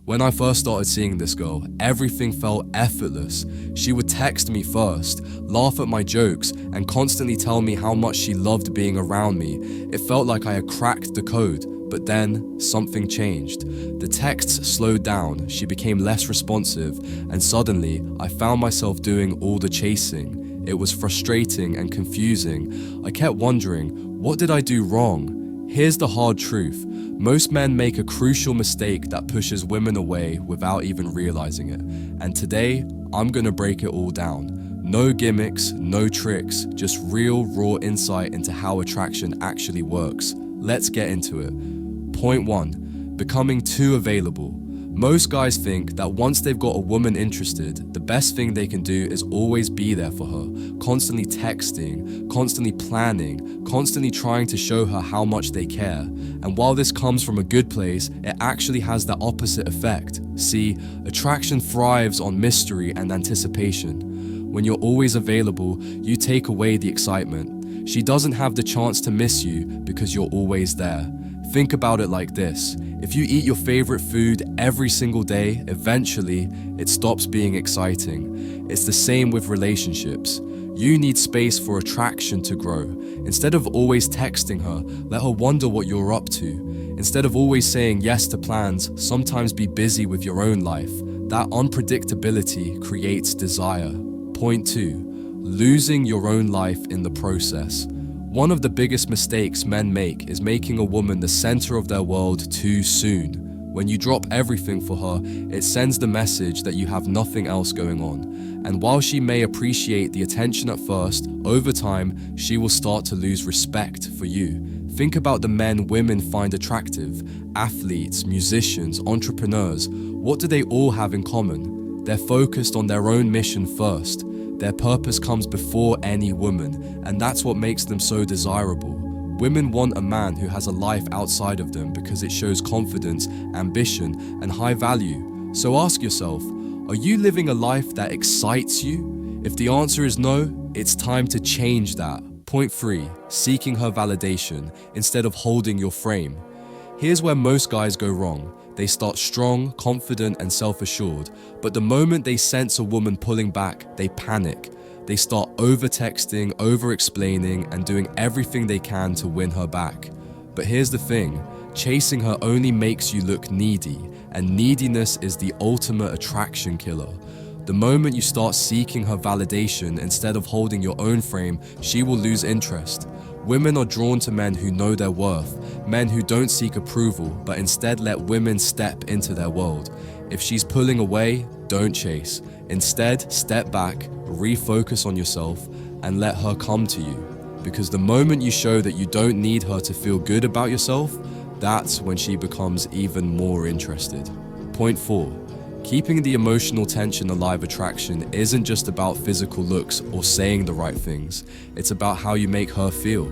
When I first started seeing this girl, everything felt effortless. She would text me first, laugh at my jokes, and constantly tell me how much she loved being around me. It felt like I had cracked the code, but then something changed. The texts slowed down, she became less responsive, and suddenly I found myself doing all the chasing. It was frustrating and confusing. I kept wondering, what did I do wrong? Here's the hard truth. Most men make a crucial mistake that pushes women away without even realizing it. And today, I'm gonna break it all down. No gimmicks, no tricks, just real, raw insight into how attraction actually works. Let's get into it. Point 1. Becoming too available. Most guys think that once they've got a woman interested, the best thing they can do is always be there for her, constantly texting, constantly planning, constantly trying to show her how much they care. And while this comes from a good place, it actually has the opposite effect. See, attraction thrives on mystery and anticipation. When you're always available, you take away the excitement. She doesn't have the chance to miss you because you're always there. Think about it like this. If you eat your favorite food every single day, eventually, it stops being exciting. It's the same with relationships. You need space for attraction to grow. Instead of always texting her, let her wonder what you're up to. Instead of always saying yes to plans, sometimes be busy with your own life. That unpredictability creates desire. Point 2. Losing your own life in the process. One of the biggest mistakes men make is making a woman the center of their world too soon. When you drop everything for her, it sends the message that you have nothing else going on. And while she may appreciate the attention at first, over time, she will start to lose respect for you. Think about the men women find attractive. Athletes, musicians, entrepreneurs. What do they all have in common? They're focused on their own mission first. Their purpose comes before any woman, and that's what makes them so desirable. Women want a man who has a life outside of them because it shows confidence, ambition, and high value. So ask yourself, are you living a life that excites you? If the answer is no, it's time to change that. Point 3. Seeking her validation instead of holding your frame. Here's where most guys go wrong. They start strong, confident, and self-assured, but the moment they sense a woman pulling back, they panic. They start over-texting, over-explaining, and doing everything they can to win her back. But here's the thing, chasing her only makes you look needy, and neediness is the ultimate attraction killer. The moment you start seeking her validation instead of holding your own frame, she will lose interest. Women are drawn to men who know their worth, men who don't seek approval, but instead let women step into their world. If she's pulling away, don't chase. Instead, step back, refocus on yourself, and let her come to you. Because the moment you show that you don't need her to feel good about yourself, that's when she becomes even more interested. Point 4. Keeping the emotional tension alive. Attraction isn't just about physical looks or saying the right things. It's about how you make her feel.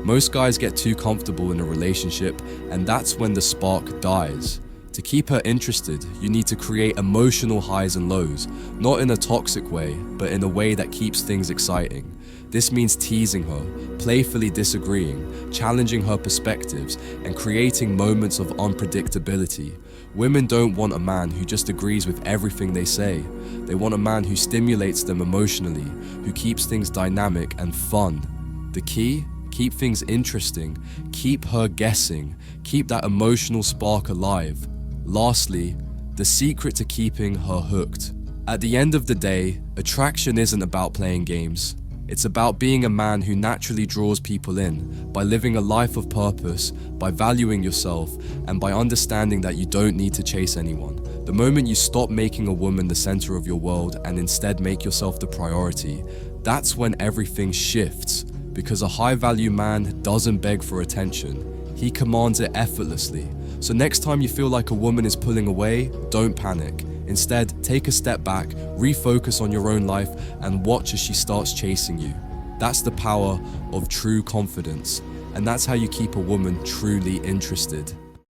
Most guys get too comfortable in a relationship, and that's when the spark dies. To keep her interested, you need to create emotional highs and lows, not in a toxic way, but in a way that keeps things exciting. This means teasing her, playfully disagreeing, challenging her perspectives, and creating moments of unpredictability. Women don't want a man who just agrees with everything they say. They want a man who stimulates them emotionally, who keeps things dynamic and fun. The key? Keep things interesting, keep her guessing, keep that emotional spark alive. Lastly, the secret to keeping her hooked. At the end of the day, attraction isn't about playing games. It's about being a man who naturally draws people in, by living a life of purpose, by valuing yourself, and by understanding that you don't need to chase anyone. The moment you stop making a woman the center of your world and instead make yourself the priority, that's when everything shifts. Because a high-value man doesn't beg for attention. He commands it effortlessly. So next time you feel like a woman is pulling away, don't panic. Instead, take a step back, refocus on your own life, and watch as she starts chasing you. That's the power of true confidence, and that's how you keep a woman truly interested.